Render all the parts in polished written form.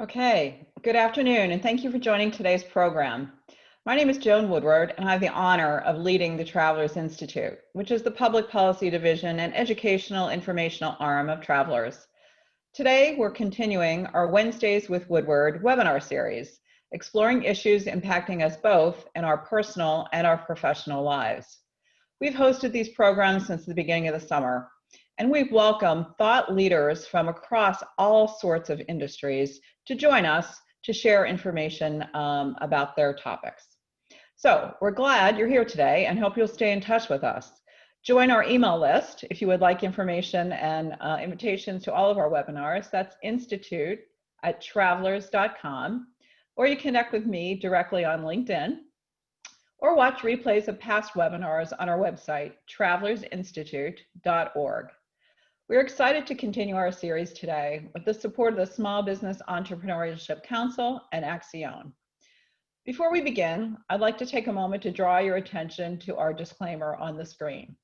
Okay, good afternoon, and thank you for joining today's program. My name is Joan Woodward, and I have the honor of leading the Travelers Institute, which is the public policy division and educational informational arm of Travelers. Today, we're continuing our Wednesdays with Woodward webinar series, exploring issues impacting us both in our personal and our professional lives. We've hosted these programs since the beginning of the summer, and we've welcomed thought leaders from across all sorts of industries to join us to share information about their topics. So we're glad you're here today and hope you'll stay in touch with us. Join our email list if you would like information and invitations to all of our webinars. That's institute@travelers.com, or you connect with me directly on LinkedIn, or watch replays of past webinars on our website, travelersinstitute.org. We're excited to continue our series today with the support of the Small Business Entrepreneurship Council and Accion. Before we begin, I'd like to take a moment to draw your attention to our disclaimer on the screen.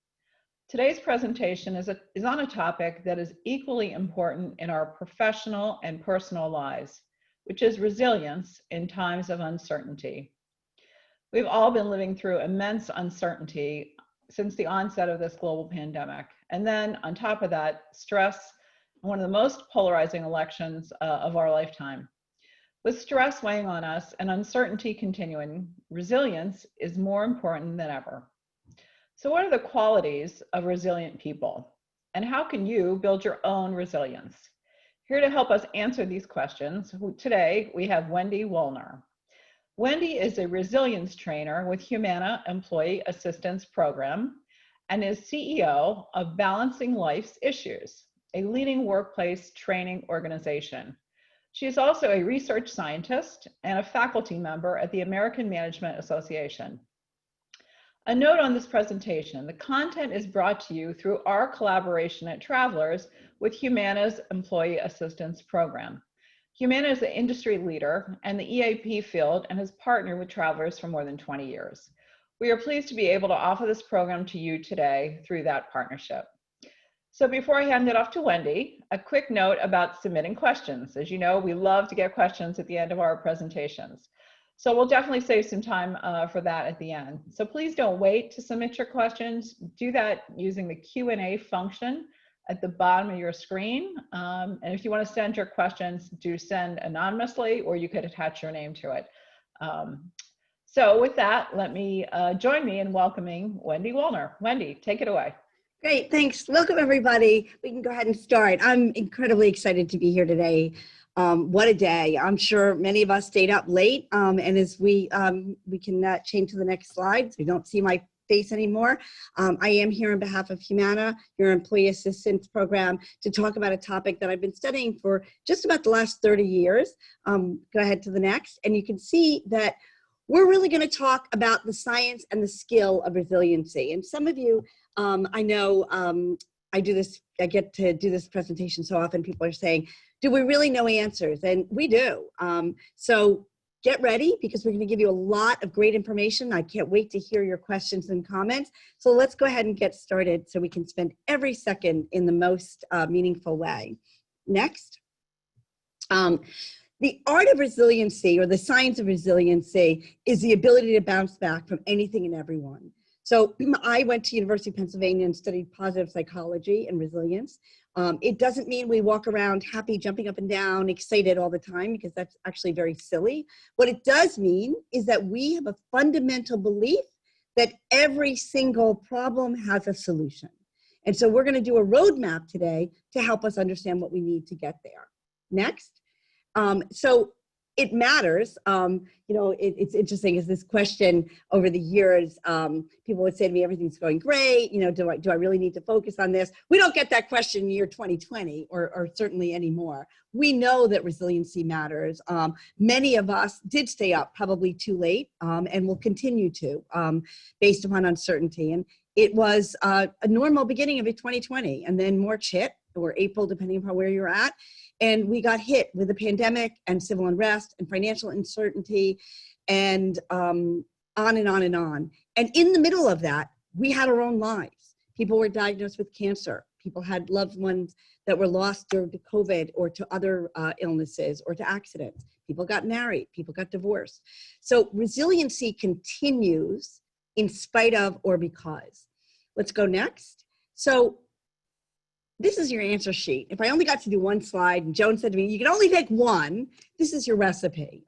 Today's presentation is on a topic that is equally important in our professional and personal lives, which is resilience in times of uncertainty. We've all been living through immense uncertainty since the onset of this global pandemic. And then on top of that, stress, one of the most polarizing elections of our lifetime. With stress weighing on us and uncertainty continuing, resilience is more important than ever. So what are the qualities of resilient people? And how can you build your own resilience? Here to help us answer these questions, today we have Wendy Wollner. Wendy is a resilience trainer with Humana Employee Assistance Program and is CEO of Balancing Life's Issues, a leading workplace training organization. She is also a research scientist and a faculty member at the American Management Association. A note on this presentation: the content is brought to you through our collaboration at Travelers with Humana's Employee Assistance Program. Humana is the industry leader in the EAP field and has partnered with Travelers for more than 20 years. We are pleased to be able to offer this program to you today through that partnership. So before I hand it off to Wendy, a quick note about submitting questions. As you know, we love to get questions at the end of our presentations. So we'll definitely save some time for that at the end. So please don't wait to submit your questions. Do that using the Q&A function at the bottom of your screen. And if you want to send your questions, do send anonymously, or you could attach your name to it. So with that, join me in welcoming Wendy Wollner. Wendy, take it away. Great, thanks. Welcome, everybody. We can go ahead and start. I'm incredibly excited to be here today. What a day. I'm sure many of us stayed up late. And as we can change to the next slide, so you don't see my face anymore. I am here on behalf of Humana, your employee assistance program, to talk about a topic that I've been studying for just about the last 30 years. Go ahead to the next. And you can see that we're really going to talk about the science and the skill of resiliency. And some of you, I know I get to do this presentation so often, people are saying, do we really know answers? And we do. So get ready, because we're going to give you a lot of great information. I can't wait to hear your questions and comments. So let's go ahead and get started so we can spend every second in the most meaningful way. Next. The art of resiliency, or the science of resiliency, is the ability to bounce back from anything and everyone. So I went to University of Pennsylvania and studied positive psychology and resilience. It doesn't mean we walk around happy, jumping up and down, excited all the time, because that's actually very silly. What it does mean is that we have a fundamental belief that every single problem has a solution. And so we're going to do a roadmap today to help us understand what we need to get there. Next. So it matters. It's interesting, is this question over the years, people would say to me, everything's going great. Do I really need to focus on this? We don't get that question in year 2020 or certainly anymore. We know that resiliency matters. Many of us did stay up probably too late and will continue to based upon uncertainty. And it was a normal beginning of 2020, and then March hit, or April, depending upon where you're at. And we got hit with the pandemic and civil unrest and financial uncertainty and on and on and on. And in the middle of that, we had our own lives. People were diagnosed with cancer. People had loved ones that were lost due to COVID or to other illnesses or to accidents. People got married, people got divorced. So resiliency continues in spite of or because. Let's go next. So this is your answer sheet. If I only got to do one slide, and Joan said to me, you can only take one, this is your recipe.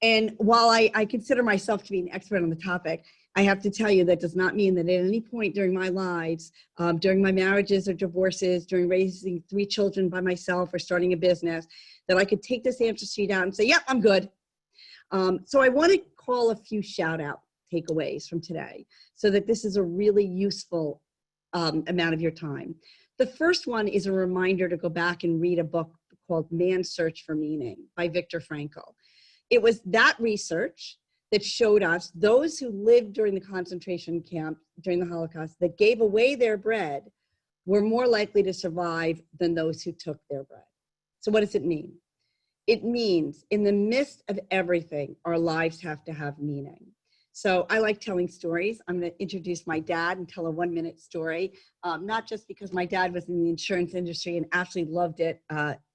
And while I consider myself to be an expert on the topic, I have to tell you that does not mean that at any point during my lives, during my marriages or divorces, during raising 3 children by myself or starting a business, that I could take this answer sheet out and say, yep, I'm good. So I want to call a few shout out takeaways from today so that this is a really useful amount of your time. The first one is a reminder to go back and read a book called Man's Search for Meaning by Viktor Frankl. It was that research that showed us those who lived during the concentration camp during the Holocaust that gave away their bread were more likely to survive than those who took their bread. So what does it mean? It means in the midst of everything, our lives have to have meaning. So I like telling stories. I'm going to introduce my dad and tell a 1-minute story, not just because my dad was in the insurance industry and absolutely loved it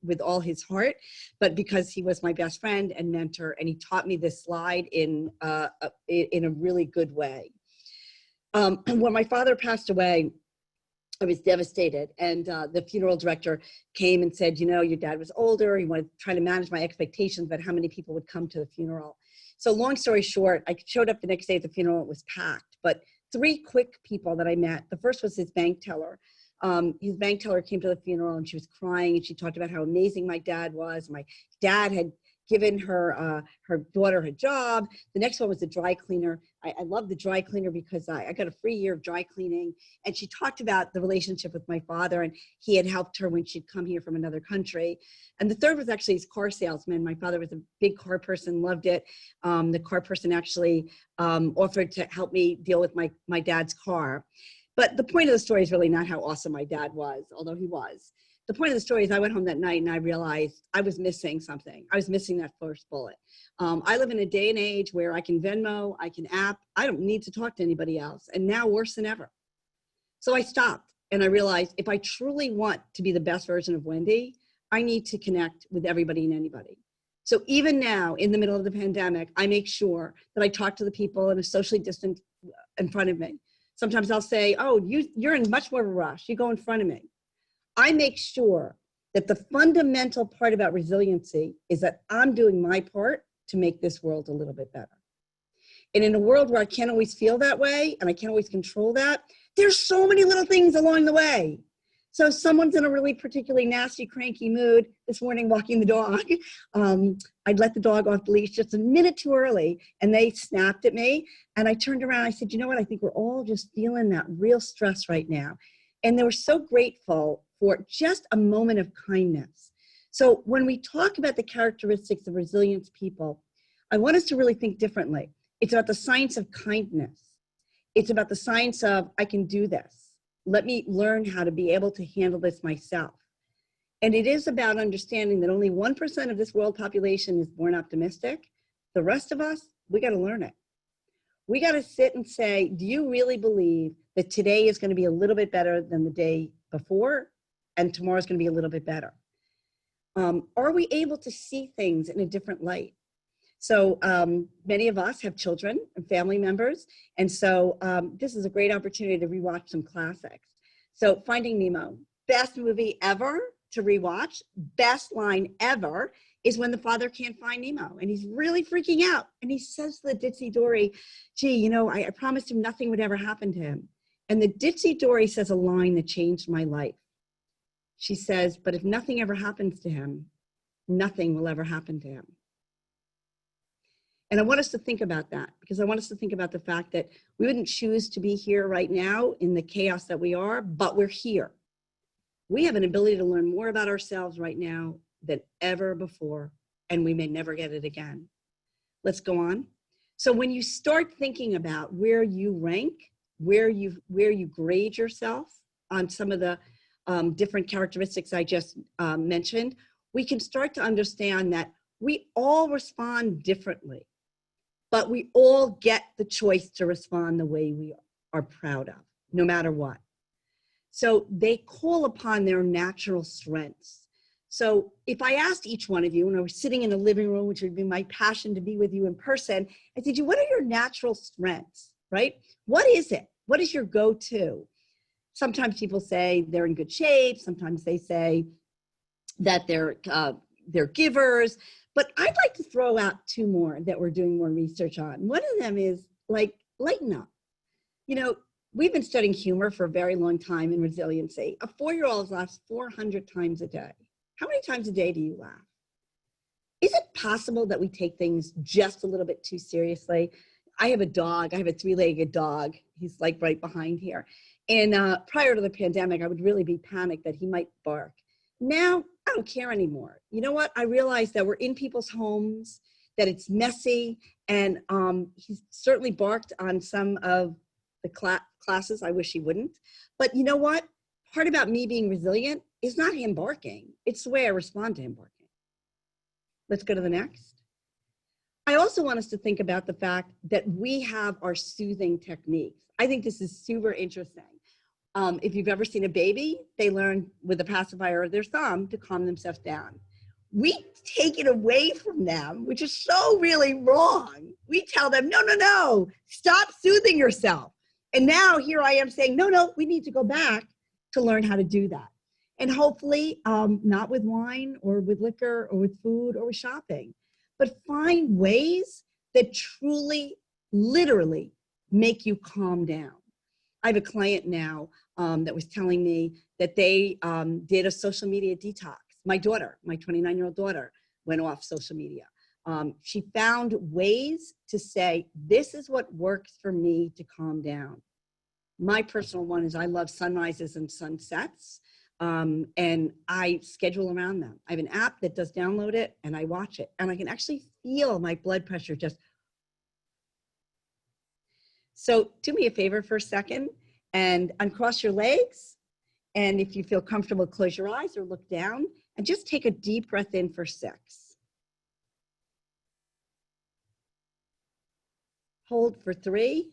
with all his heart, but because he was my best friend and mentor, and he taught me this slide in a really good way. When my father passed away, I was devastated, and the funeral director came and said, you know, your dad was older, he wanted to try to manage my expectations about how many people would come to the funeral. So long story short, I showed up the next day at the funeral, it was packed, but 3 quick people that I met. The first was his bank teller. His bank teller came to the funeral and she was crying, and she talked about how amazing my dad was. My dad had given her daughter a job. The next one was the dry cleaner. I love the dry cleaner because I got a free year of dry cleaning. And she talked about the relationship with my father, and he had helped her when she'd come here from another country. And the third was actually his car salesman. My father was a big car person, loved it. The car person actually offered to help me deal with my dad's car. But the point of the story is really not how awesome my dad was, although he was. The point of the story is I went home that night and I realized I was missing something. I was missing that first bullet. I live in a day and age where I can Venmo, I can app, I don't need to talk to anybody else. And now worse than ever. So I stopped and I realized if I truly want to be the best version of Wendy, I need to connect with everybody and anybody. So even now in the middle of the pandemic, I make sure that I talk to the people in a socially distant in front of me. Sometimes I'll say, oh, you're in much more of a rush. You go in front of me. I make sure that the fundamental part about resiliency is that I'm doing my part to make this world a little bit better. And in a world where I can't always feel that way and I can't always control that, there's so many little things along the way. So if someone's in a really particularly nasty, cranky mood this morning walking the dog, I'd let the dog off the leash just a minute too early and they snapped at me. And I turned around and I said, you know what? I think we're all just feeling that real stress right now. And they were so grateful for just a moment of kindness. So when we talk about the characteristics of resilient people, I want us to really think differently. It's about the science of kindness. It's about the science of, I can do this. Let me learn how to be able to handle this myself. And it is about understanding that only 1% of this world population is born optimistic. The rest of us, we got to learn it. We got to sit and say, do you really believe that today is going to be a little bit better than the day before? And tomorrow is going to be a little bit better. Are we able to see things in a different light? So many of us have children and family members. And so this is a great opportunity to rewatch some classics. So Finding Nemo, best movie ever to rewatch, best line ever is when the father can't find Nemo and he's really freaking out. And he says to the Ditsy Dory, gee, you know, I promised him nothing would ever happen to him. And the Ditsy Dory says a line that changed my life. She says, but if nothing ever happens to him, nothing will ever happen to him. And I want us to think about that because I want us to think about the fact that we wouldn't choose to be here right now in the chaos that we are, but we're here. We have an ability to learn more about ourselves right now than ever before, and we may never get it again. Let's go on. So when you start thinking about where you rank, where you grade yourself on some of the different characteristics I just mentioned, we can start to understand that we all respond differently, but we all get the choice to respond the way we are proud of, no matter what. So they call upon their natural strengths. So if I asked each one of you, and I was sitting in a living room, which would be my passion to be with you in person, I said, what are your natural strengths, right? What is it? What is your go-to? Sometimes people say they're in good shape. Sometimes they say that they're givers. But I'd like to throw out two more that we're doing more research on. One of them is like, lighten up. You know, we've been studying humor for a very long time in resiliency. A 4-year-old laughs 400 times a day. How many times a day do you laugh? Is it possible that we take things just a little bit too seriously? I have a dog. I have a 3-legged dog. He's like right behind here. And prior to the pandemic, I would really be panicked that he might bark. Now, I don't care anymore. You know what? I realize that we're in people's homes, that it's messy, and he's certainly barked on some of the classes. I wish he wouldn't. But you know what? Part about me being resilient is not him barking. It's the way I respond to him barking. Let's go to the next. I also want us to think about the fact that we have our soothing techniques. I think this is super interesting. If you've ever seen a baby, they learn with a pacifier of their thumb to calm themselves down. We take it away from them, which is so really wrong. We tell them, no, stop soothing yourself. And now here I am saying, no, we need to go back to learn how to do that. And hopefully not with wine or with liquor or with food or with shopping, but find ways that truly, literally make you calm down. I have a client now that was telling me that they did a social media detox. My daughter, my 29-year-old daughter, went off social media. She found ways to say, this is what works for me to calm down. My personal one is I love sunrises and sunsets, and I schedule around them. I have an app that does download it, and I watch it, and I can actually feel my blood pressure just. So do me a favor for a second and uncross your legs. And if you feel comfortable, close your eyes or look down and just take a deep breath in for 6. Hold for 3.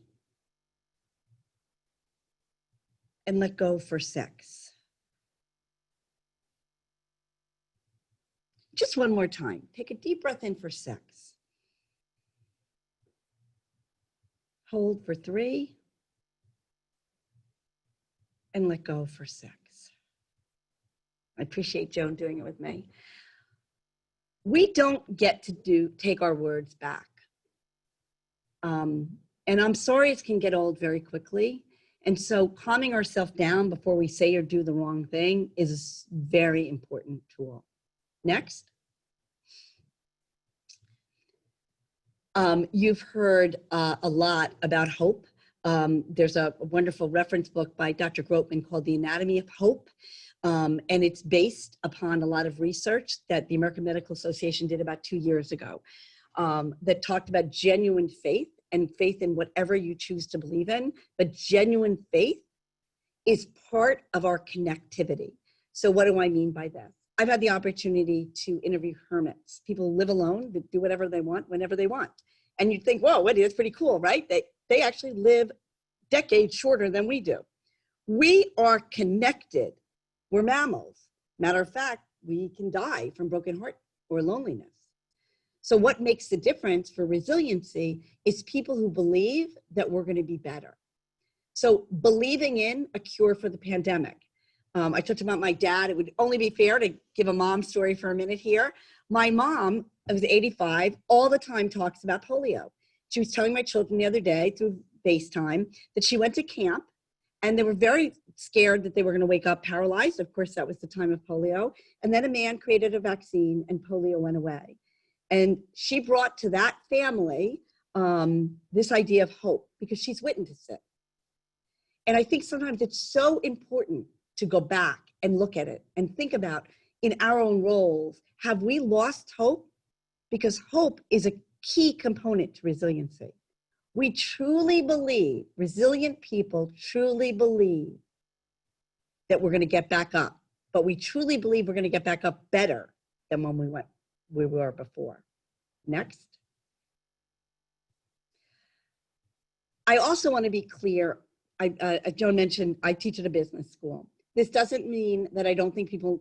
And let go for 6. Just one more time. Take a deep breath in for 6. Hold for 3. And let go for 6. I appreciate Joan doing it with me. We don't get to take our words back. And I'm sorry it can get old very quickly. And so calming ourselves down before we say or do the wrong thing is a very important tool. Next. You've heard a lot about hope. There's a wonderful reference book by Dr. Grotman called The Anatomy of Hope. And it's based upon a lot of research that the American Medical Association did about 2 years ago that talked about genuine faith and faith in whatever you choose to believe in. But genuine faith is part of our connectivity. So what do I mean by that? I've had the opportunity to interview hermits, people who live alone, that do whatever they want, whenever they want. And you'd think, whoa, Wendy, that's pretty cool, right? They actually live decades shorter than we do. We are connected. We're mammals. Matter of fact, we can die from broken heart or loneliness. So what makes the difference for resiliency is people who believe that we're going to be better. So believing in a cure for the pandemic. I talked about my dad. It would only be fair to give a mom story for a minute here. My mom, I was 85, all the time talks about polio. She was telling my children the other day through FaceTime that she went to camp and they were very scared that they were going to wake up paralyzed. Of course, that was the time of polio. And then a man created a vaccine and polio went away. And she brought to that family this idea of hope because she's witnessed it. And I think sometimes it's so important to go back and look at it and think about in our own roles, have we lost hope? Because hope is a key component to resiliency. We truly believe, resilient people truly believe that we're going to get back up, but we truly believe we're going to get back up better than when we were before. Next. I also want to be clear Joan mentioned, I teach at a business school. This doesn't mean that I don't think people,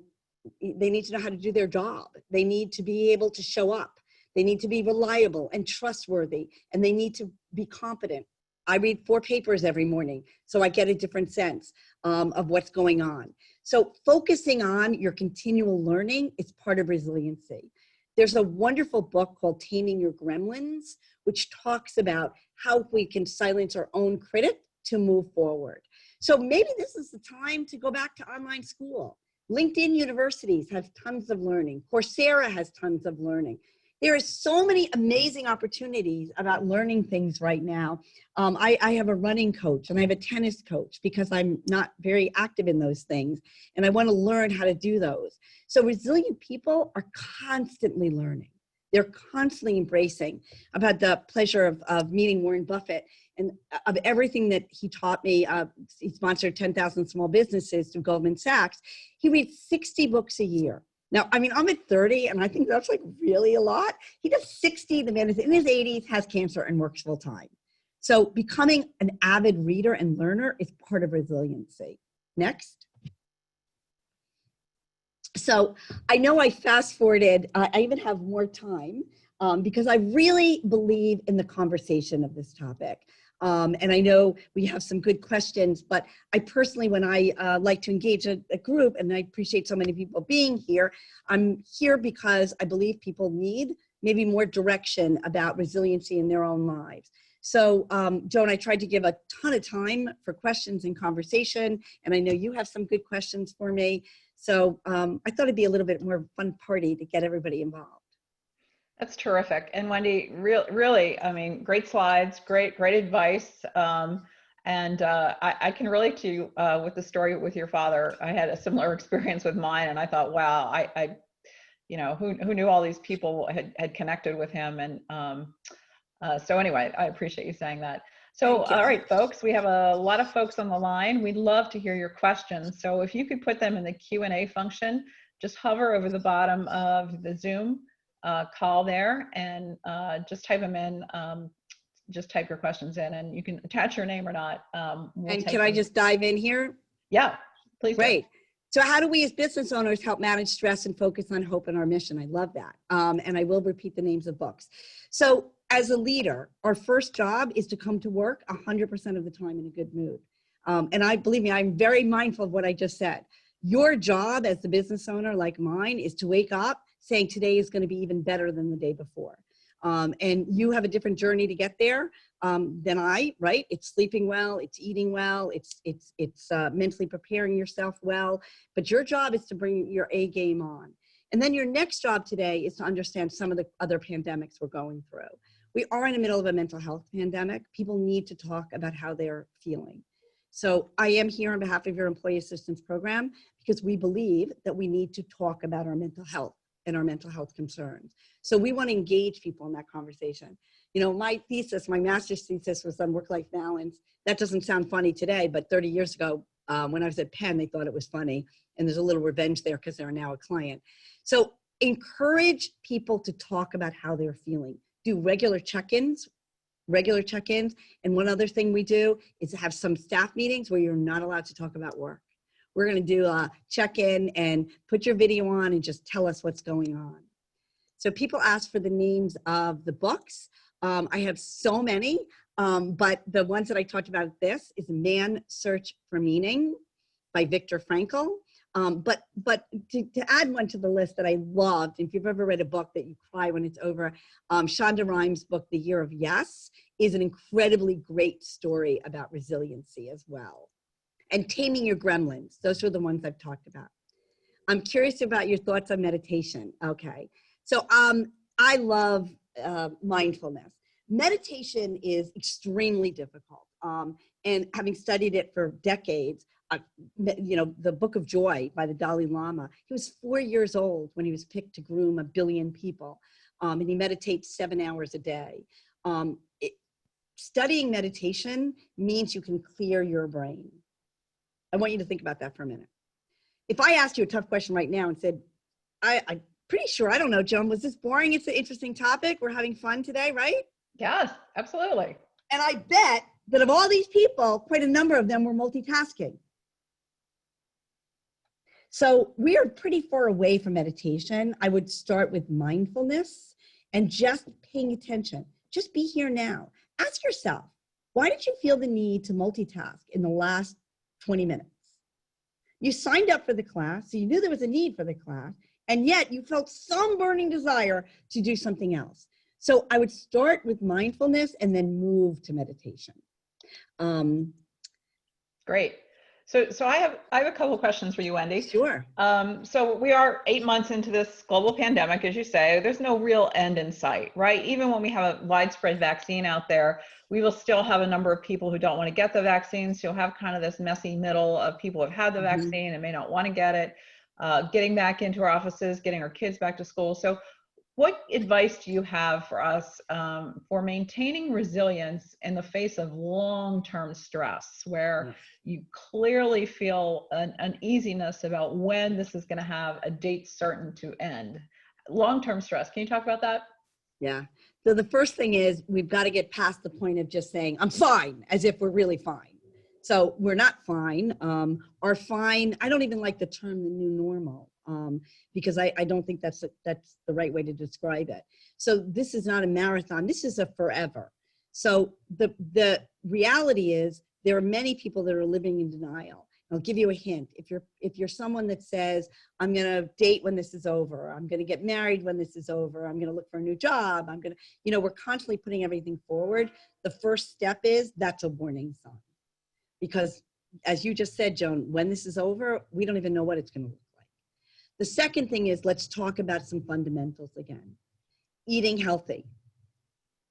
they need to know how to do their job. They need to be able to show up. They need to be reliable and trustworthy, and they need to be competent. I read 4 papers every morning, so I get a different sense of what's going on. So focusing on your continual learning is part of resiliency. There's a wonderful book called Taming Your Gremlins, which talks about how we can silence our own critic to move forward. So maybe this is the time to go back to online school. LinkedIn universities have tons of learning. Coursera has tons of learning. There are so many amazing opportunities about learning things right now. I have a running coach and I have a tennis coach because I'm not very active in those things, and I want to learn how to do those. So resilient people are constantly learning. They're constantly embracing. I've had the pleasure of meeting Warren Buffett, and of everything that he taught me. He sponsored 10,000 small businesses through Goldman Sachs. He reads 60 books a year. Now, I mean, I'm at 30, and I think that's like really a lot. He does 60. The man is in his 80s, has cancer, and works full time. So becoming an avid reader and learner is part of resiliency. Next. So I know I fast forwarded. I even have more time because I really believe in the conversation of this topic. And I know we have some good questions, but I personally, when I like to engage a group, and I appreciate so many people being here, I'm here because I believe people need maybe more direction about resiliency in their own lives. So Joan, I tried to give a ton of time for questions and conversation, and I know you have some good questions for me. So I thought it'd be a little bit more fun party to get everybody involved. That's terrific. And Wendy, really, I mean, great slides, great advice. And I can relate to you with the story with your father. I had a similar experience with mine, and I thought, wow, you know, who knew all these people had connected with him. And so anyway, I appreciate you saying that. So, all right, folks, we have a lot of folks on the line. We'd love to hear your questions. So if you could put them in the Q&A function, just hover over the bottom of the Zoom call there and just type them in. Just type your questions in, and you can attach your name or not. And can I just dive in here? Yeah, please. Great. So how do we as business owners help manage stress and focus on hope and our mission? I love that. And I will repeat the names of books. So as a leader, our first job is to come to work 100% of the time in a good mood. And believe me, I'm very mindful of what I just said. Your job as the business owner like mine is to wake up saying today is going to be even better than the day before. And you have a different journey to get there than I, right? It's sleeping well, it's eating well, it's mentally preparing yourself well, but your job is to bring your A game on. And then your next job today is to understand some of the other pandemics we're going through. We are in the middle of a mental health pandemic. People need to talk about how they're feeling. So I am here on behalf of your employee assistance program because we believe that we need to talk about our mental health and our mental health concerns. So we want to engage people in that conversation. You know, my master's thesis was on work-life balance. That doesn't sound funny today, but 30 years ago, when I was at Penn, they thought it was funny. And there's a little revenge there because they're now a client. So encourage people to talk about how they're feeling. Do regular check-ins. And one other thing we do is have some staff meetings where you're not allowed to talk about work. We're going to do a check-in and put your video on and just tell us what's going on. So people ask for the names of the books. I have so many, but the ones that I talked about this is Man's Search for Meaning by Viktor Frankl. But to add one to the list that I loved, if you've ever read a book that you cry when it's over, Shonda Rhimes' book, The Year of Yes, is an incredibly great story about resiliency as well. And Taming Your Gremlins, those are the ones I've talked about. I'm curious about your thoughts on meditation. Okay, so I love mindfulness. Meditation is extremely difficult. And having studied it for decades, you know, the Book of Joy by the Dalai Lama, he was 4 years old when he was picked to groom 1 billion people. And he meditates 7 hours a day. Studying meditation means you can clear your brain. I want you to think about that for a minute. If I asked you a tough question right now and said, I'm pretty sure, I don't know, Joan, was this boring? It's an interesting topic. We're having fun today, right? Yes, absolutely. And I bet that of all these people, quite a number of them were multitasking. So we are pretty far away from meditation. I would start with mindfulness and just paying attention. Just be here now. Ask yourself, why did you feel the need to multitask in the last 20 minutes? You signed up for the class, so you knew there was a need for the class, and yet you felt some burning desire to do something else. So I would start with mindfulness and then move to meditation. Great. So I have a couple of questions for you, Wendy. Sure. So we are 8 months into this global pandemic, as you say. There's no real end in sight, right? Even when we have a widespread vaccine out there, we will still have a number of people who don't want to get the vaccines. So you'll have kind of this messy middle of people who have had the vaccine and may not want to get it, getting back into our offices, getting our kids back to school. So what advice do you have for us for maintaining resilience in the face of long-term stress, where you clearly feel an uneasiness about when this is going to have a date certain to end? Long-term stress. Can you talk about that? Yeah. So the first thing is we've got to get past the point of just saying, I'm fine, as if we're really fine. So we're not fine. Our fine, I don't even like the term the new normal. Because I don't think that's the right way to describe it. So this is not a marathon, this is a forever. So the reality is there are many people that are living in denial. I'll give you a hint. If you're someone that says, I'm gonna date when this is over, I'm gonna get married when this is over, I'm gonna look for a new job, I'm gonna, we're constantly putting everything forward. The first step is, that's a warning sign. Because as you just said, Joan, when this is over, we don't even know what it's gonna look like. The second thing is, let's talk about some fundamentals again. Eating healthy,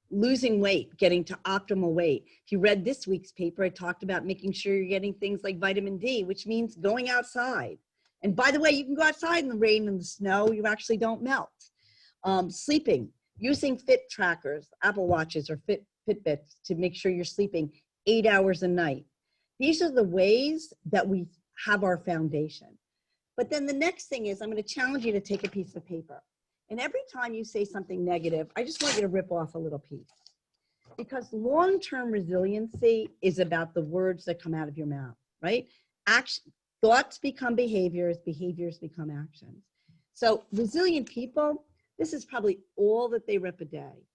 losing weight, getting to optimal weight. If you read this week's paper, it talked about making sure you're getting things like vitamin D, which means going outside. And by the way, you can go outside in the rain and the snow, you actually don't melt. Sleeping, using fit trackers, Apple Watches or Fitbits to make sure you're sleeping 8 hours a night. These are the ways that we have our foundation. But then the next thing is, I'm going to challenge you to take a piece of paper. And every time you say something negative, I just want you to rip off a little piece. Because long-term resiliency is about the words that come out of your mouth, right? Thoughts become behaviors, behaviors become actions. So resilient people, this is probably all that they rip a day.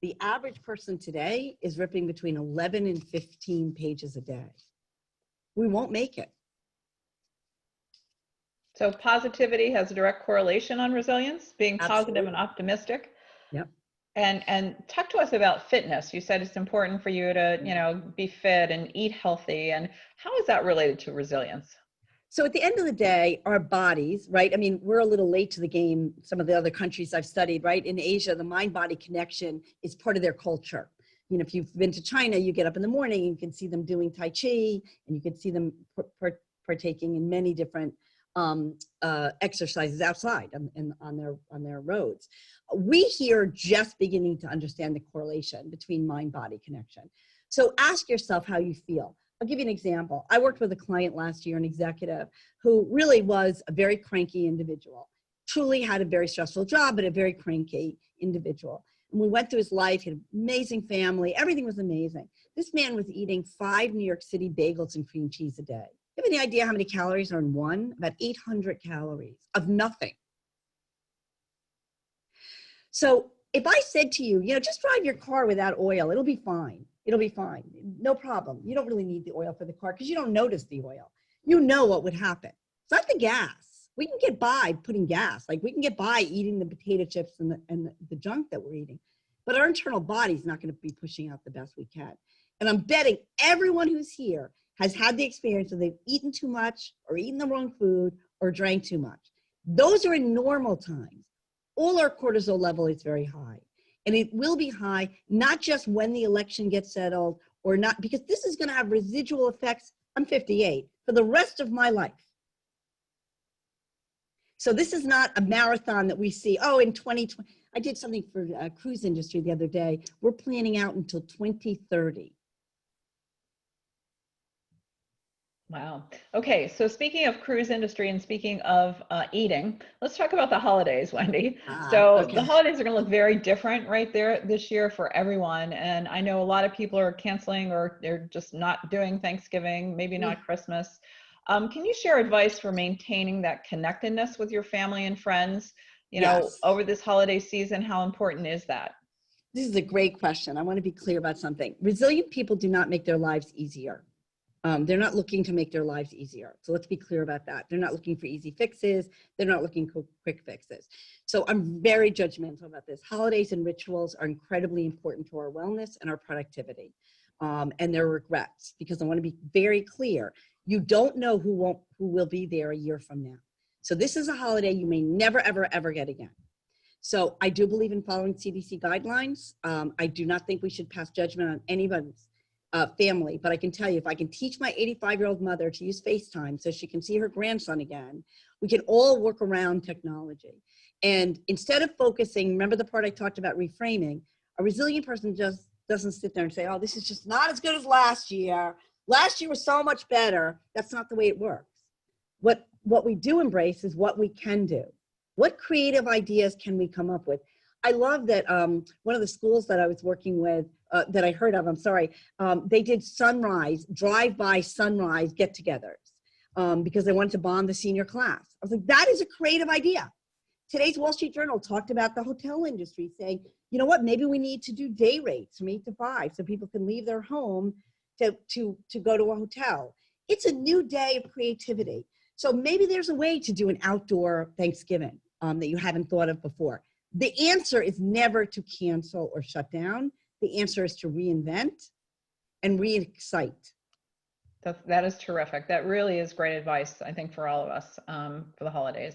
The average person today is ripping between 11 and 15 pages a day. We won't make it. So positivity has a direct correlation on resilience, being positive and optimistic. Yep. And talk to us about fitness. You said it's important for you to, be fit and eat healthy. And how is that related to resilience? So at the end of the day, our bodies, right? I mean, we're a little late to the game. Some of the other countries I've studied, right? In Asia, the mind-body connection is part of their culture. If you've been to China, you get up in the morning, and you can see them doing Tai Chi, and you can see them partaking in many different exercises outside on their roads. We here are just beginning to understand the correlation between mind-body connection. So ask yourself how you feel. I'll give you an example. I worked with a client last year, an executive, who really was a very cranky individual, truly had a very stressful job, but a very cranky individual. And we went through his life, he had an amazing family, everything was amazing. This man was eating 5 New York City bagels and cream cheese a day. You have any idea how many calories are in one? About 800 calories of nothing. So if I said to you, just drive your car without oil, it'll be fine. It'll be fine. No problem. You don't really need the oil for the car because you don't notice the oil. You know what would happen. It's not the gas. We can get by putting gas. Like we can get by eating the potato chips and the junk that we're eating. But our internal body's not going to be pushing out the best we can. And I'm betting everyone who's here has had the experience of they've eaten too much or eaten the wrong food or drank too much. Those are in normal times. All our cortisol level is very high. And it will be high, not just when the election gets settled or not, because this is going to have residual effects. I'm 58 for the rest of my life. So this is not a marathon that we see, in 2020. I did something for a cruise industry the other day. We're planning out until 2030. Wow. Okay, so speaking of cruise industry and speaking of eating, let's talk about the holidays, Wendy. So the Okay. holidays are going to look very different right there this year for everyone. And I know a lot of people are canceling or they're just not doing Thanksgiving, maybe not Christmas. Can you share advice for maintaining that connectedness with your family and friends, Yes. over this holiday season? How important is that? This is a great question. I want to be clear about something. Resilient people do not make their lives easier. They're not looking to make their lives easier. So let's be clear about that. They're not looking for easy fixes. They're not looking for quick fixes. So I'm very judgmental about this. Holidays and rituals are incredibly important to our wellness and our productivity, and their regrets, because I want to be very clear. You don't know who will be there a year from now. So this is a holiday you may never, ever, ever get again. So I do believe in following CDC guidelines. I do not think we should pass judgment on anybody's family, but I can tell you, if I can teach my 85-year-old mother to use FaceTime so she can see her grandson again, we can all work around technology. And instead of focusing, remember the part I talked about reframing, a resilient person just doesn't sit there and say, oh, this is just not as good as last year. Last year was so much better. That's not the way it works. What we do embrace is what we can do. What creative ideas can we come up with? I love that one of the schools that I was working with, that I heard of, they did sunrise, drive-by sunrise get-togethers because they wanted to bond the senior class. I was like, that is a creative idea. Today's Wall Street Journal talked about the hotel industry saying, you know what, maybe we need to do day rates from 8 to 5 so people can leave their home to go to a hotel. It's a new day of creativity. So maybe there's a way to do an outdoor Thanksgiving that you hadn't thought of before. The answer is never to cancel or shut down. The answer is to reinvent and re-excite. That is terrific. That really is great advice, I think, for all of us for the holidays.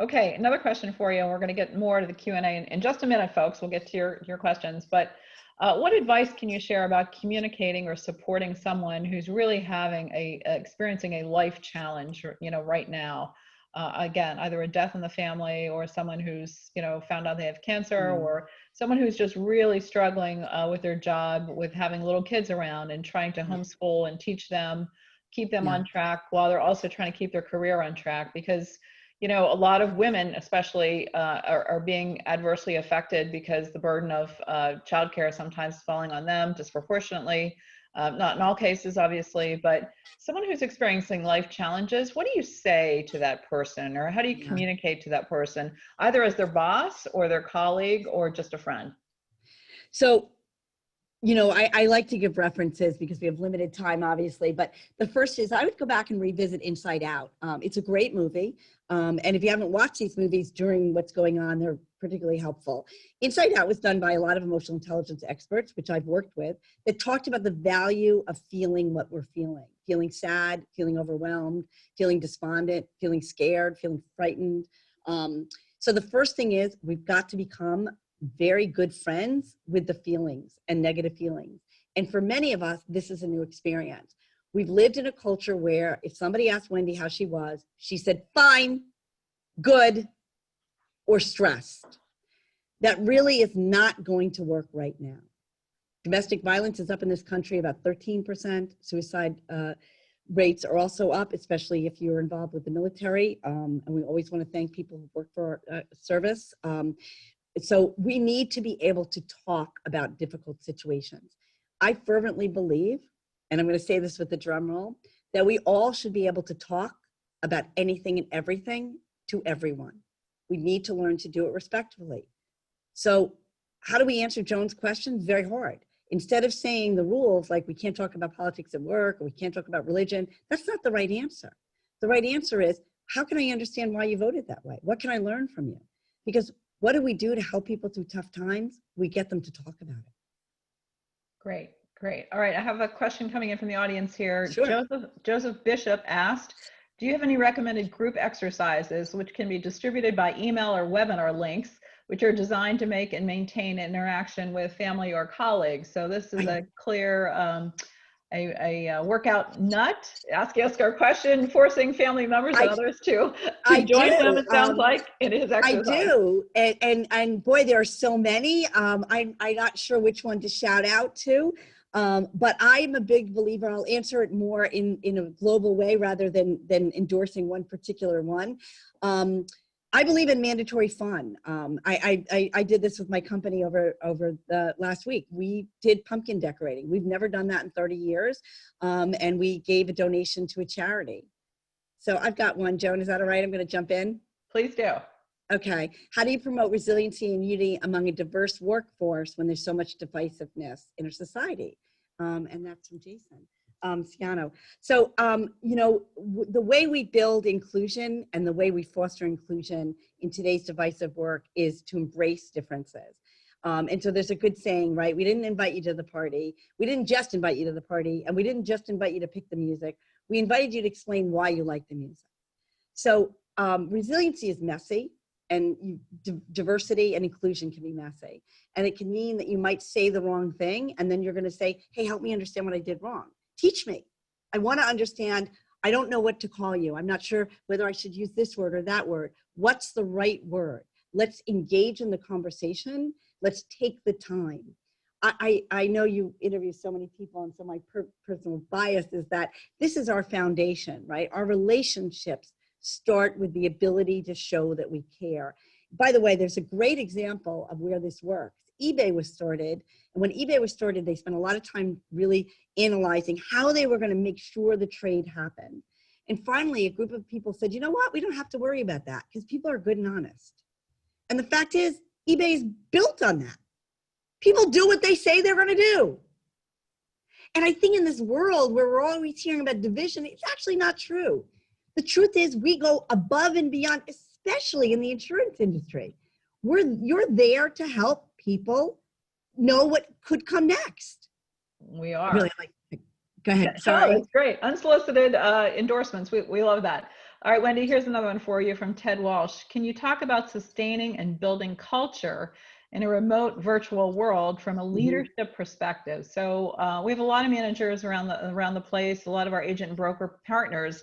Okay, another question for you, and we're going to get more to the Q&A in just a minute, folks. We'll get to your questions. But what advice can you share about communicating or supporting someone who's really experiencing a life challenge, right now? Again, either a death in the family or someone who's, found out they have cancer, or someone who's just really struggling with their job, with having little kids around and trying to homeschool and teach them, keep them on track while they're also trying to keep their career on track. Because, a lot of women especially are being adversely affected because the burden of childcare sometimes falling on them disproportionately. Not in all cases, obviously, but someone who's experiencing life challenges, what do you say to that person, or how do you communicate to that person, either as their boss or their colleague or just a friend? So, I like to give references because we have limited time, obviously, but the first is I would go back and revisit Inside Out. It's a great movie. And if you haven't watched these movies during what's going on, they're particularly helpful. Inside Out was done by a lot of emotional intelligence experts, which I've worked with, that talked about the value of feeling what we're feeling sad, feeling overwhelmed, feeling despondent, feeling scared, feeling frightened. So the first thing is we've got to become very good friends with the feelings and negative feelings. And for many of us, this is a new experience. We've lived in a culture where if somebody asked Wendy how she was, she said, fine, good, or stressed. That really is not going to work right now. Domestic violence is up in this country about 13%. Suicide rates are also up, especially if you're involved with the military. And we always want to thank people who work for our service. So we need to be able to talk about difficult situations. I fervently believe, and I'm going to say this with the drum roll, that we all should be able to talk about anything and everything to everyone. We need to learn to do it respectfully. So how do we answer Joan's question? Very hard. Instead of saying the rules like we can't talk about politics at work or we can't talk about religion, that's not the right answer. The right answer is, how can I understand why you voted that way? What can I learn from you? Because what do we do to help people through tough times? We get them to talk about it. Great, great. All right, I have a question coming in from the audience here. Sure. Joseph Bishop asked, do you have any recommended group exercises which can be distributed by email or webinar links, which are designed to make and maintain interaction with family or colleagues? So this is a clear a workout nut, asking us our question, forcing family members and others to join him, it sounds like, in his exercise. I do, and boy, there are so many. I'm not sure which one to shout out to. But I'm a big believer, I'll answer it more in a global way rather than endorsing one particular one. I believe in mandatory fun. I did this with my company over the last week. We did pumpkin decorating. We've never done that in 30 years. And we gave a donation to a charity. So I've got one. Joan, is that all right? I'm going to jump in. Please do. Okay. How do you promote resiliency and unity among a diverse workforce when there's so much divisiveness in our society? And that's from Jason Ciano. So, you know, the way we build inclusion and the way we foster inclusion in today's divisive work is to embrace differences. And so there's a good saying, right? We didn't invite you to the party. We didn't just invite you to the party, and we didn't just invite you to pick the music. We invited you to explain why you like the music. So resiliency is messy, and diversity and inclusion can be messy. And it can mean that you might say the wrong thing, and then you're going to say, hey, help me understand what I did wrong. Teach me. I want to understand. I don't know what to call you. I'm not sure whether I should use this word or that word. What's the right word? Let's engage in the conversation. Let's take the time. I know you interview so many people, and so my personal bias is that this is our foundation, right? Our relationships start with the ability to show that we care. By the way, there's a great example of where this works. eBay was started, and when eBay was started, they spent a lot of time really analyzing how they were going to make sure the trade happened. And finally, a group of people said, you know what? We don't have to worry about that because people are good and honest. And the fact is, eBay is built on that. People do what they say they're going to do. And I think in this world where we're always hearing about division, it's actually not true. The truth is we go above and beyond, especially in the insurance industry. You're there to help people know what could come next. We are. Really go ahead. Yeah, Sorry. no, that's great. Unsolicited endorsements. We love that. All right, Wendy, here's another one for you from Ted Walsh. Can you talk about sustaining and building culture in a remote virtual world from a leadership perspective? So we have a lot of managers around the place, a lot of our agent and broker partners.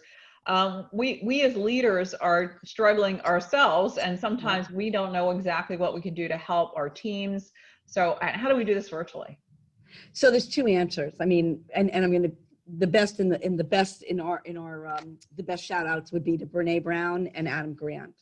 We as leaders are struggling ourselves, and sometimes we don't know exactly what we can do to help our teams. So how do we do this virtually? So there's two answers. I mean, and I'm going to, the best shout outs would be to Brene Brown and Adam Grant.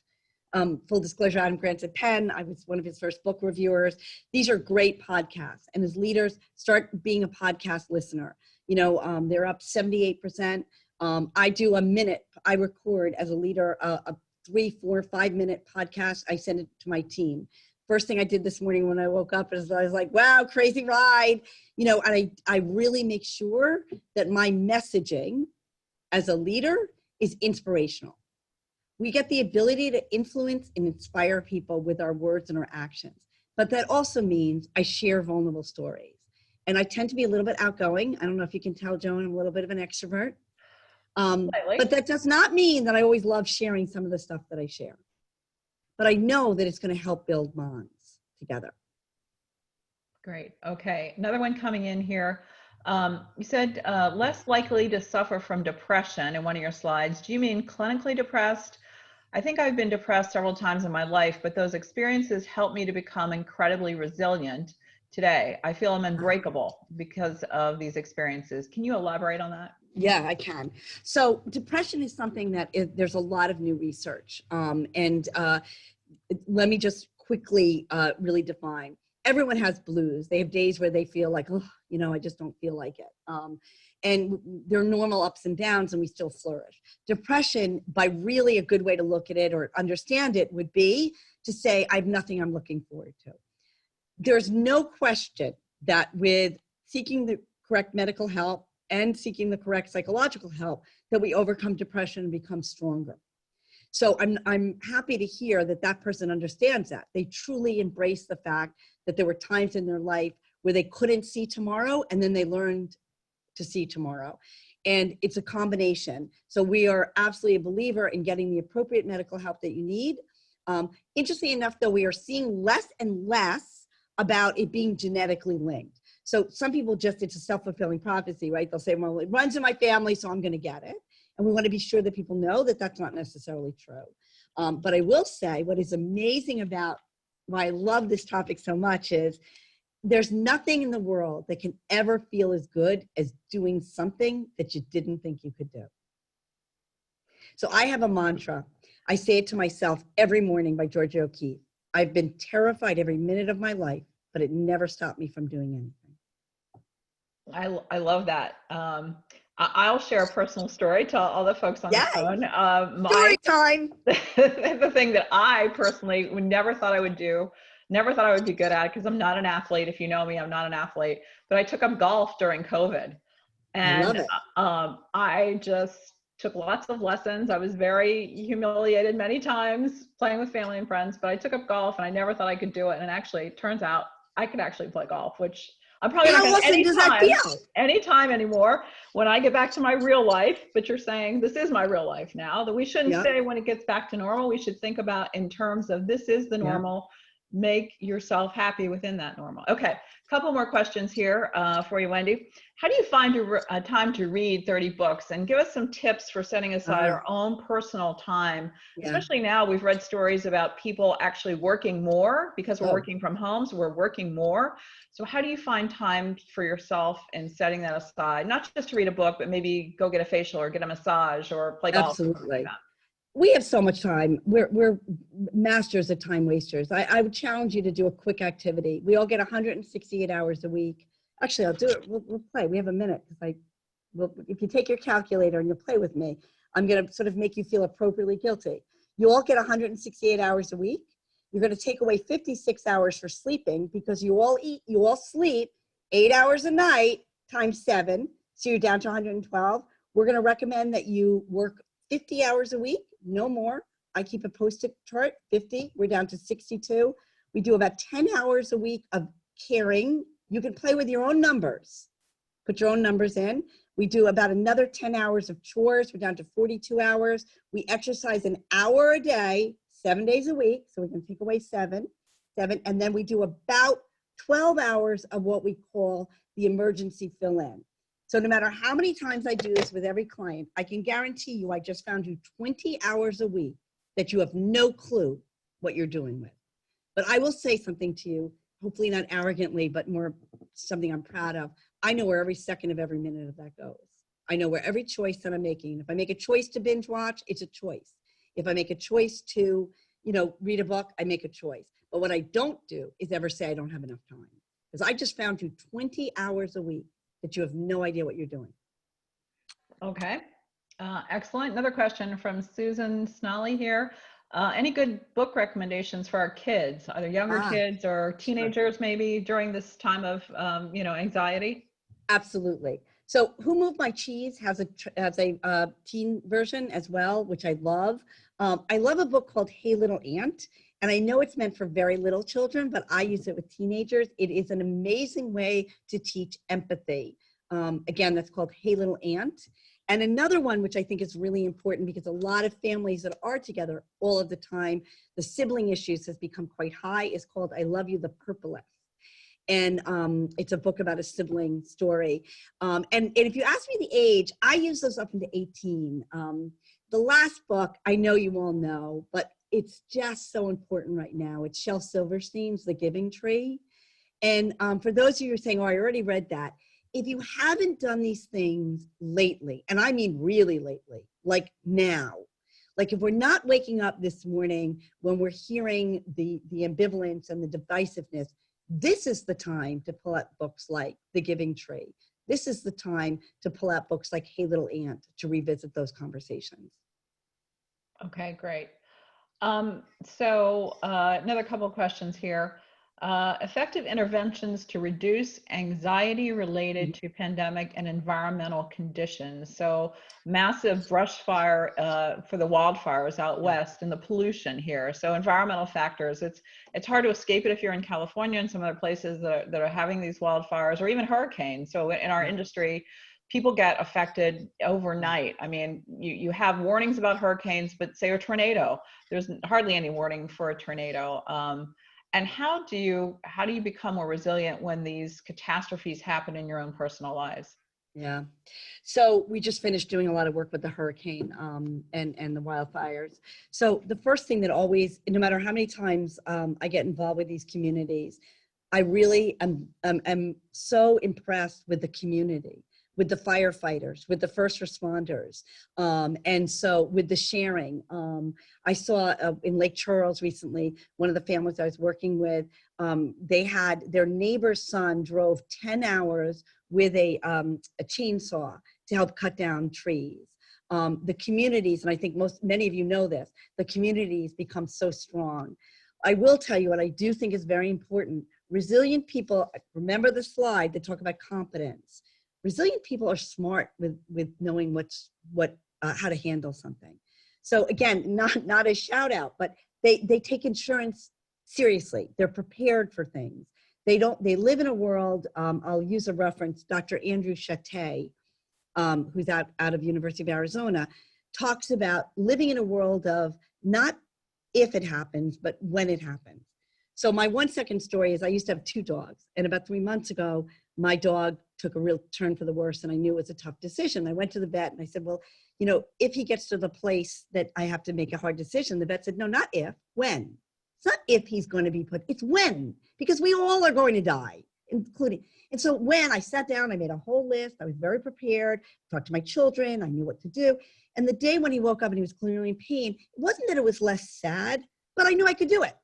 Full disclosure, Adam Grant's at Penn. I was one of his first book reviewers. These are great podcasts. And as leaders, start being a podcast listener. You know, they're up 78%. I do a minute. I record as a leader a 3, 4, 5 minute podcast. I send it to my team. First thing I did this morning when I woke up is I was like, wow, crazy ride. You know, and I really make sure that my messaging as a leader is inspirational. We get the ability to influence and inspire people with our words and our actions. But that also means I share vulnerable stories. And I tend to be a little bit outgoing. I don't know if you can tell, Joan, I'm a little bit of an extrovert. But that does not mean that I always love sharing some of the stuff that I share. But I know that it's going to help build bonds together. Great. Okay. Another one coming in here. You said less likely to suffer from depression in one of your slides. Do you mean clinically depressed? I think I've been depressed several times in my life, but those experiences helped me to become incredibly resilient today. I feel I'm unbreakable because of these experiences. Can you elaborate on that? Yeah, I can. So depression is something that there's a lot of new research. Let me just quickly really define. Everyone has blues. They have days where they feel like, oh, you know, I just don't feel like it. And there are normal ups and downs, and we still flourish. Depression, by really a good way to look at it or understand it, would be to say, I have nothing I'm looking forward to. There's no question that with seeking the correct medical help and seeking the correct psychological help, that we overcome depression and become stronger. So I'm happy to hear that that person understands that. They truly embrace the fact that there were times in their life where they couldn't see tomorrow, and then they learned to see tomorrow. And it's a combination. So we are absolutely a believer in getting the appropriate medical help that you need. Interestingly enough, though, we are seeing less and less about it being genetically linked. So some people just, it's a self-fulfilling prophecy, right? They'll say, well, it runs in my family, so I'm going to get it. And we want to be sure that people know that that's not necessarily true. But I will say what is amazing about why I love this topic so much is there's nothing in the world that can ever feel as good as doing something that you didn't think you could do. So I have a mantra. I say it to myself every morning by Georgia O'Keeffe. I've been terrified every minute of my life, but it never stopped me from doing anything. I love that. I'll share a personal story to all the folks on the phone. Story time. The thing that I personally never thought I would do, never thought I would be good at, because I'm not an athlete. If you know me, I'm not an athlete, but I took up golf during COVID. And I just took lots of lessons. I was very humiliated many times playing with family and friends, but I took up golf and I never thought I could do it. And actually, it turns out I could actually play golf, which I'm probably not going to anytime anymore when I get back to my real life. But you're saying this is my real life now, that we shouldn't say when it gets back to normal. We should think about in terms of this is the normal. Make yourself happy within that normal. Okay, a couple more questions here for you, Wendy. How do you find your time to read 30 books? And give us some tips for setting aside our own personal time. Especially now, we've read stories about people actually working more because we're working from home, so we're working more. So how do you find time for yourself and setting that aside? Not just to read a book, but maybe go get a facial or get a massage or play golf. Absolutely. We have so much time. We're masters of time wasters. I would challenge you to do a quick activity. We all get 168 hours a week. Actually, I'll do it. We'll play. We have a minute. If you take your calculator and you play with me, I'm going to sort of make you feel appropriately guilty. You all get 168 hours a week. You're going to take away 56 hours for sleeping because you all eat, you all sleep 8 hours a night times 7. So you're down to 112. We're going to recommend that you work 50 hours a week, no more. I keep a Post-it chart, 50, we're down to 62. We do about 10 hours a week of caring. You can play with your own numbers, put your own numbers in. We do about another 10 hours of chores, we're down to 42 hours. We exercise an hour a day, 7 days a week, so we can take away seven, and then we do about 12 hours of what we call the emergency fill-in. So no matter how many times I do this with every client, I can guarantee you I just found you 20 hours a week that you have no clue what you're doing with. But I will say something to you, hopefully not arrogantly, but more something I'm proud of. I know where every second of every minute of that goes. I know where every choice that I'm making. If I make a choice to binge watch, it's a choice. If I make a choice to, read a book, I make a choice. But what I don't do is ever say I don't have enough time. Because I just found you 20 hours a week that you have no idea what you're doing. Okay, excellent. Another question from Susan Snolly here. Any good book recommendations for our kids, either younger kids or teenagers maybe during this time of, anxiety? Absolutely. So Who Moved My Cheese has a teen version as well, which I love. I love a book called Hey Little Ant. And I know it's meant for very little children, but I use it with teenagers. It is an amazing way to teach empathy. Again, that's called Hey Little Ant. And another one, which I think is really important because a lot of families that are together all of the time, the sibling issues has become quite high, is called I Love You, the Purplest. And it's a book about a sibling story. And if you ask me the age, I use those up into 18. The last book, I know you all know, but it's just so important right now. It's Shel Silverstein's The Giving Tree. And for those of you who are saying, oh, I already read that. If you haven't done these things lately, and I mean really lately, like now, like if we're not waking up this morning when we're hearing the ambivalence and the divisiveness, this is the time to pull out books like The Giving Tree. This is the time to pull out books like Hey Little Ant to revisit those conversations. Okay, great. So another couple of questions here. Effective interventions to reduce anxiety related to pandemic and environmental conditions. So massive brush fire for the wildfires out west and the pollution here. So environmental factors, it's hard to escape it if you're in California and some other places that are having these wildfires or even hurricanes. So in our industry, people get affected overnight. I mean, you have warnings about hurricanes, but say a tornado, there's hardly any warning for a tornado. And how do you become more resilient when these catastrophes happen in your own personal lives? Yeah. So we just finished doing a lot of work with the hurricane and the wildfires. So the first thing that always, no matter how many times I get involved with these communities, I really am so impressed with the community, with the firefighters, with the first responders. And so with the sharing, I saw in Lake Charles recently, one of the families I was working with, they had their neighbor's son drove 10 hours with a chainsaw to help cut down trees. The communities, and I think many of you know this, the communities become so strong. I will tell you what I do think is very important. Resilient people, remember the slide that talk about competence. Resilient people are smart with knowing how to handle something. So again, not a shout out, but they take insurance seriously. They're prepared for things. They live in a world, I'll use a reference, Dr. Andrew Chate, who's out of University of Arizona, talks about living in a world of not if it happens, but when it happens. So my 1 second story is I used to have 2 dogs, and about 3 months ago, my dog took a real turn for the worse, and I knew it was a tough decision. I went to the vet and I said, well, if he gets to the place that I have to make a hard decision, the vet said, no, not if, when. It's not if he's going to be put, it's when, because we all are going to die, including. And so when I sat down, I made a whole list. I was very prepared, talked to my children. I knew what to do. And the day when he woke up and he was clearly in pain, it wasn't that it was less sad, but I knew I could do it.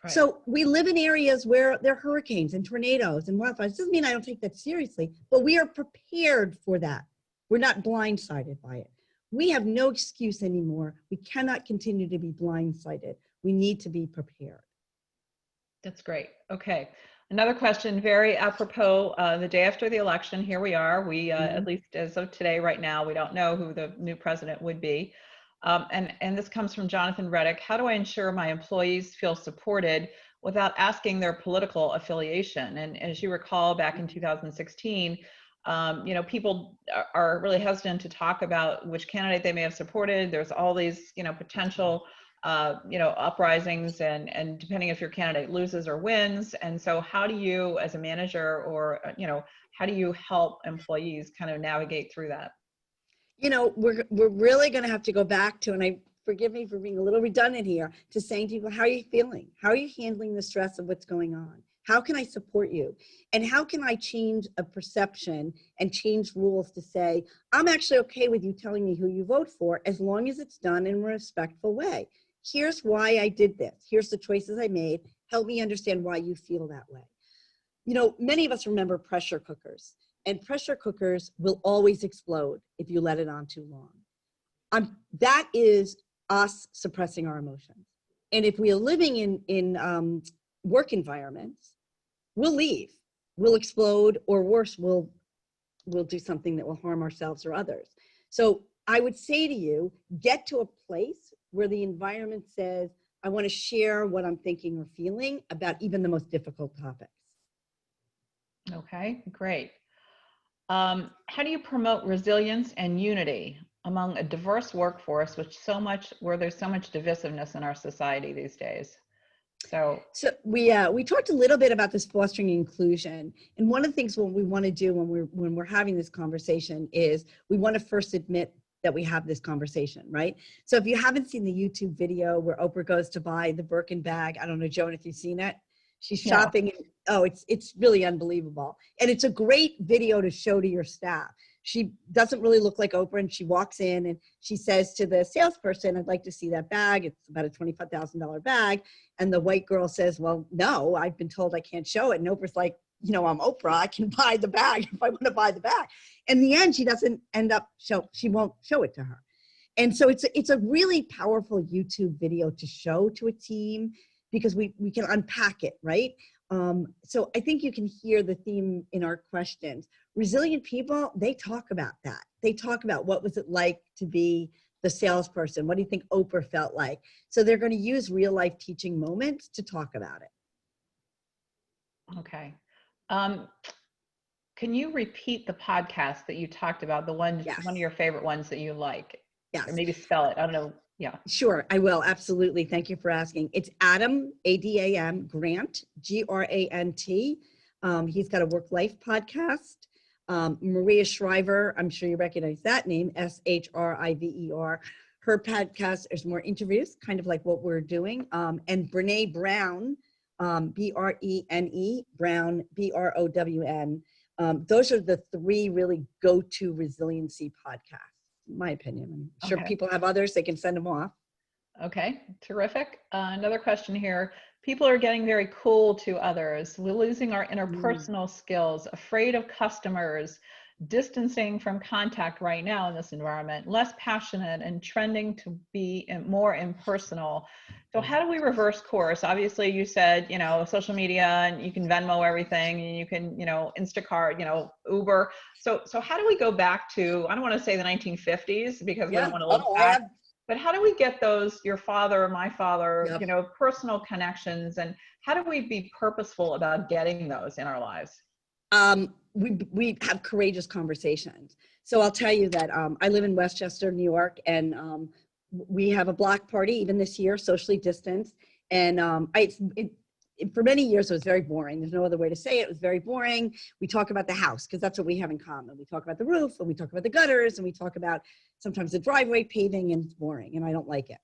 Right. So we live in areas where there are hurricanes and tornadoes and wildfires. It doesn't mean I don't take that seriously, but we are prepared for that. We're not blindsided by it. We have no excuse anymore. We cannot continue to be blindsided. We need to be prepared. That's great. Okay. Another question, very apropos, the day after the election, here we are. We, at least as of today, right now, we don't know who the new president would be. And this comes from Jonathan Reddick. How do I ensure my employees feel supported without asking their political affiliation? And as you recall, back in 2016, people are really hesitant to talk about which candidate they may have supported. There's all these, potential, uprisings and depending if your candidate loses or wins. And so how do you, as a manager or, how do you help employees kind of navigate through that? We're really going to have to go back to, and forgive me for being a little redundant here, to saying to people, how are you feeling? How are you handling the stress of what's going on? How can I support you? And how can I change a perception and change rules to say, I'm actually okay with you telling me who you vote for, as long as it's done in a respectful way. Here's why I did this. Here's the choices I made. Help me understand why you feel that way. Many of us remember pressure cookers. And pressure cookers will always explode if you let it on too long. That is us suppressing our emotions. And if we are living in work environments, we'll leave, we'll explode, or worse, we'll do something that will harm ourselves or others. So I would say to you, get to a place where the environment says, I want to share what I'm thinking or feeling about even the most difficult topics. Okay, great. How do you promote resilience and unity among a diverse workforce, where there's so much divisiveness in our society these days? So we talked a little bit about this fostering inclusion, and one of the things what we want to do when we're having this conversation is we want to first admit that we have this conversation, right? So if you haven't seen the YouTube video where Oprah goes to buy the Birkin bag, I don't know, Joan, if you've seen it. She's shopping. Yeah. It's really unbelievable. And it's a great video to show to your staff. She doesn't really look like Oprah, and she walks in and she says to the salesperson, I'd like to see that bag. It's about a $25,000 bag. And the white girl says, well, no, I've been told I can't show it. And Oprah's like, I'm Oprah. I can buy the bag if I want to buy the bag. In the end, she doesn't she won't show it to her. And so it's a really powerful YouTube video to show to a team, because we can unpack it, right? So I think you can hear the theme in our questions. Resilient people, they talk about that. They talk about what was it like to be the salesperson? What do you think Oprah felt like? So they're going to use real life teaching moments to talk about it. Okay. Can you repeat the podcast that you talked about, one of your favorite ones that you like? Yes. Or maybe spell it, I don't know. Yeah. Sure, I will. Absolutely. Thank you for asking. It's Adam, A-D-A-M, Grant, G-R-A-N-T. He's got a work-life podcast. Maria Shriver, I'm sure you recognize that name, S-H-R-I-V-E-R. Her podcast is more interviews, kind of like what we're doing. And Brene Brown, Brene, Brown, Brown. Those are the three really go-to resiliency podcasts, in my opinion. I'm sure Okay. people have others, they can send them off. Okay, terrific. Another question here. People are getting very cool to others. We're losing our interpersonal skills, afraid of customers, distancing from contact right now in this environment, less passionate and trending to be more impersonal. So how do we reverse course? Obviously you said, you know, social media and you can Venmo everything and you can, you know, Instacart, you know, Uber. So how do we go back to, I don't want to say the 1950s because we don't want to look back. But how do we get those, your father, my father, you know, personal connections, and how do we be purposeful about getting those in our lives? We have courageous conversations. So I'll tell you that I live in Westchester, New York, and we have a block party even this year, socially distanced. And for many years, it was very boring. There's no other way to say it. It was very boring. We talk about the house because that's what we have in common. We talk about the roof and we talk about the gutters and we talk about sometimes the driveway paving, and it's boring and I don't like it.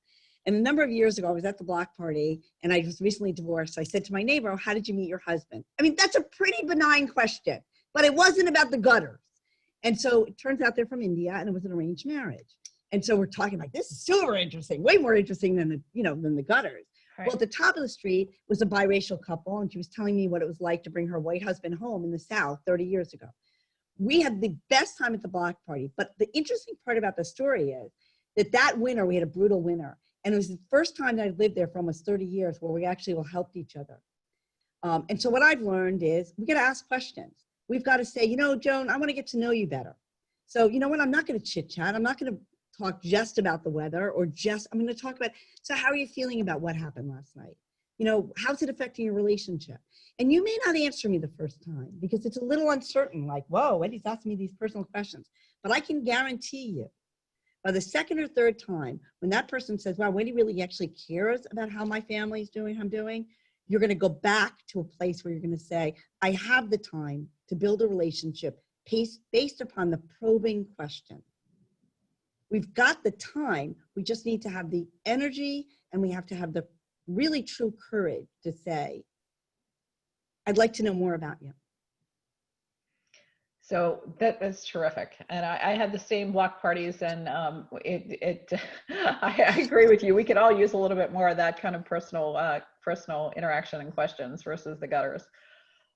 And a number of years ago, I was at the block party and I was recently divorced. I said to my neighbor, how did you meet your husband? I mean, that's a pretty benign question, but it wasn't about the gutters. And so it turns out they're from India and it was an arranged marriage. And so we're talking like, this is super interesting, way more interesting than the gutters. Right. Well, at the top of the street was a biracial couple, and she was telling me what it was like to bring her white husband home in the South 30 years ago. We had the best time at the block party, but the interesting part about the story is that winter, we had a brutal winter, and it was the first time that I'd lived there for almost 30 years where we actually all helped each other. And so what I've learned is we got to ask questions. We've got to say, you know, Joan, I want to get to know you better. So you know what, I'm not going to chit chat. I'm not going to talk just about the weather or I'm going to talk about, so how are you feeling about what happened last night? You know, how's it affecting your relationship? And you may not answer me the first time because it's a little uncertain, like, whoa, Wendy's asking me these personal questions. But I can guarantee you, by the second or third time, when that person says, wow, Wendy really actually cares about how my family's doing, how I'm doing, you're going to go back to a place where you're going to say, I have the time to build a relationship based upon the probing question. We've got the time, we just need to have the energy and we have to have the really true courage to say, I'd like to know more about you. So that's terrific. And I had the same block parties and I agree with you. We could all use a little bit more of that kind of personal interaction and questions versus the gutters.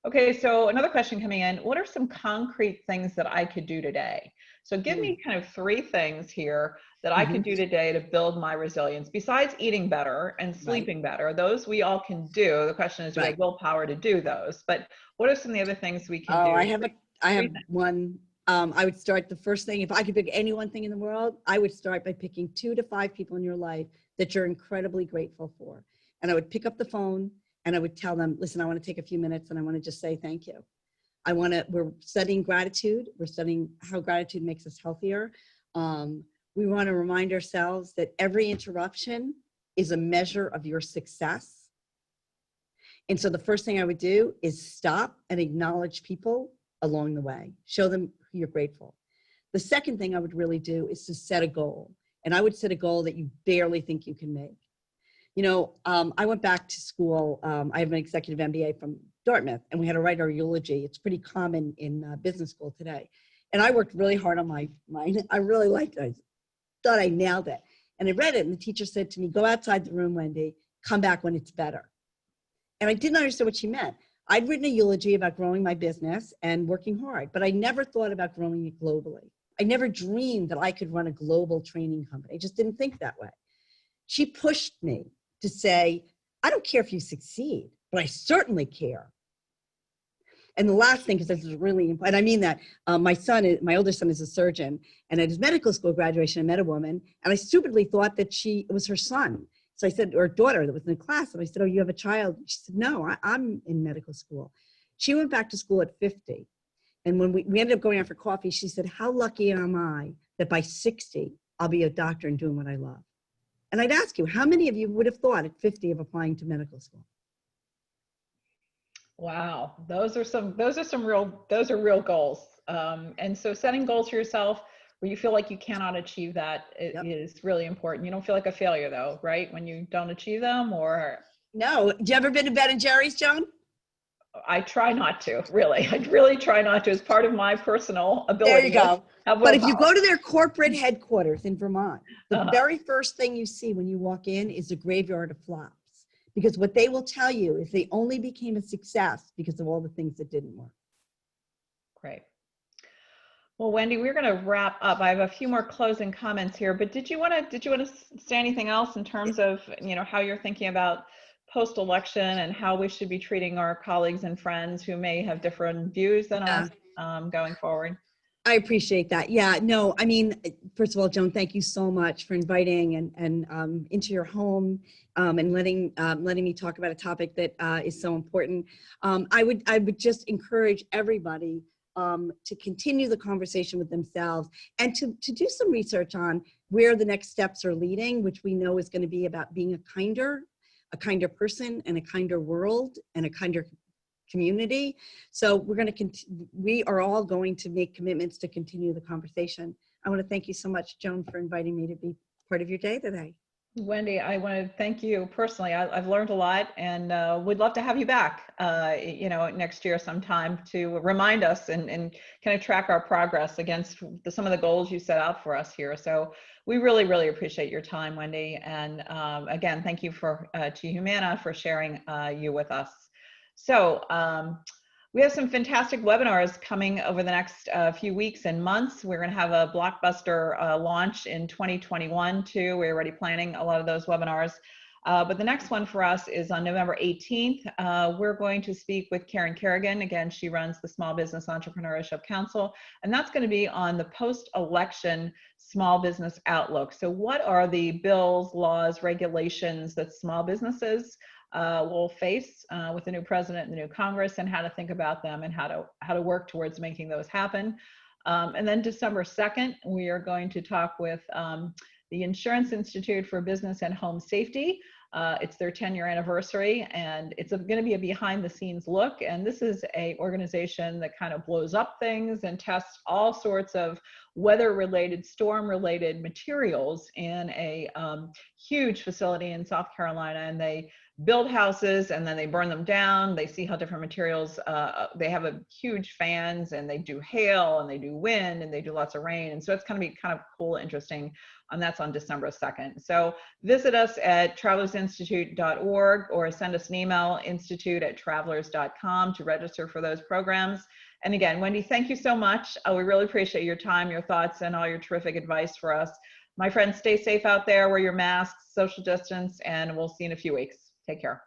Okay, so another question coming in, what are some concrete things that I could do today? So give me kind of 3 things here that I could do today to build my resilience besides eating better and sleeping better. Those we all can do. The question is, do we have willpower to do those? But what are some of the other things we can do? I have one. I would start the first thing, if I could pick any one thing in the world, I would start by picking 2 to 5 people in your life that you're incredibly grateful for. And I would pick up the phone and I would tell them, listen, I want to take a few minutes and I want to just say thank you. We're studying gratitude. We're studying how gratitude makes us healthier. We want to remind ourselves that every interruption is a measure of your success. And so the first thing I would do is stop and acknowledge people along the way. Show them who you're grateful. The second thing I would really do is to set a goal. And I would set a goal that you barely think you can make. You know, I went back to school. I have an executive MBA from Dartmouth, and we had to write our eulogy. It's pretty common in business school today. And I worked really hard on mine. I really liked it. I thought I nailed it. And I read it, and the teacher said to me, go outside the room, Wendy, come back when it's better. And I didn't understand what she meant. I'd written a eulogy about growing my business and working hard, but I never thought about growing it globally. I never dreamed that I could run a global training company. I just didn't think that way. She pushed me to say, I don't care if you succeed, but I certainly care. And the last thing, because this is really important, I mean that my oldest son is a surgeon, and at his medical school graduation, I met a woman, and I stupidly thought that it was her son. So I said, or daughter that was in the class, and I said, oh, you have a child? She said, no, I'm in medical school. She went back to school at 50. And when we ended up going out for coffee, she said, how lucky am I that by 60, I'll be a doctor and doing what I love? And I'd ask you, how many of you would have thought at 50 of applying to medical school? Wow, those are real goals. And so setting goals for yourself where you feel like you cannot achieve that is really important. You don't feel like a failure though, right? When you don't achieve them, or No. Have you ever been to Ben & Jerry's, Joan? I try not to, really. I really try not to. It's part of my personal There you ability to go. have But if you willpower. go to their corporate headquarters in Vermont, the Uh-huh. very first thing you see when you walk in is a graveyard of flops. Because what they will tell you is they only became a success because of all the things that didn't work. Great. Well, Wendy, we're going to wrap up. I have a few more closing comments here, but did you want to say anything else in terms of, how you're thinking about post-election and how we should be treating our colleagues and friends who may have different views than us going forward? I appreciate that. Yeah, no, I mean, first of all, Joan, thank you so much for inviting and into your home and letting me talk about a topic that is so important. I would just encourage everybody to continue the conversation with themselves and to do some research on where the next steps are leading, which we know is going to be about being a kinder person and a kinder world and a kinder community. So we are all going to make commitments to continue the conversation. I want to thank you so much, Joan, for inviting me to be part of your day today. Wendy, I want to thank you personally. I've learned a lot, and we'd love to have you back, next year sometime to remind us and kind of track our progress against some of the goals you set out for us here. So we really, really appreciate your time, Wendy. And again, thank you to Humana for sharing you with us. So we have some fantastic webinars coming over the next few weeks and months. We're going to have a blockbuster launch in 2021 too. We're already planning a lot of those webinars. But the next one for us is on November 18th. We're going to speak with Karen Kerrigan. Again, she runs the Small Business Entrepreneurship Council, and that's going to be on the post-election small business outlook. So what are the bills, laws, regulations that small businesses will face with the new president and the new Congress, and how to think about them and how to work towards making those happen. And then December 2nd, we are going to talk with the Insurance Institute for Business and Home Safety. It's their 10-year anniversary, and it's going to be a behind-the-scenes look. And this is an organization that kind of blows up things and tests all sorts of weather-related, storm-related materials in a huge facility in South Carolina. And they build houses and then they burn them down. They see how different materials, they have a huge fans, and they do hail and they do wind and they do lots of rain. And so it's going to be kind of cool, interesting. And that's on December 2nd. So visit us at travelersinstitute.org or send us an email, institute@travelers.com, to register for those programs. And again, Wendy, thank you so much. We really appreciate your time, your thoughts, and all your terrific advice for us. My friends, stay safe out there, wear your masks, social distance, and we'll see you in a few weeks. Take care.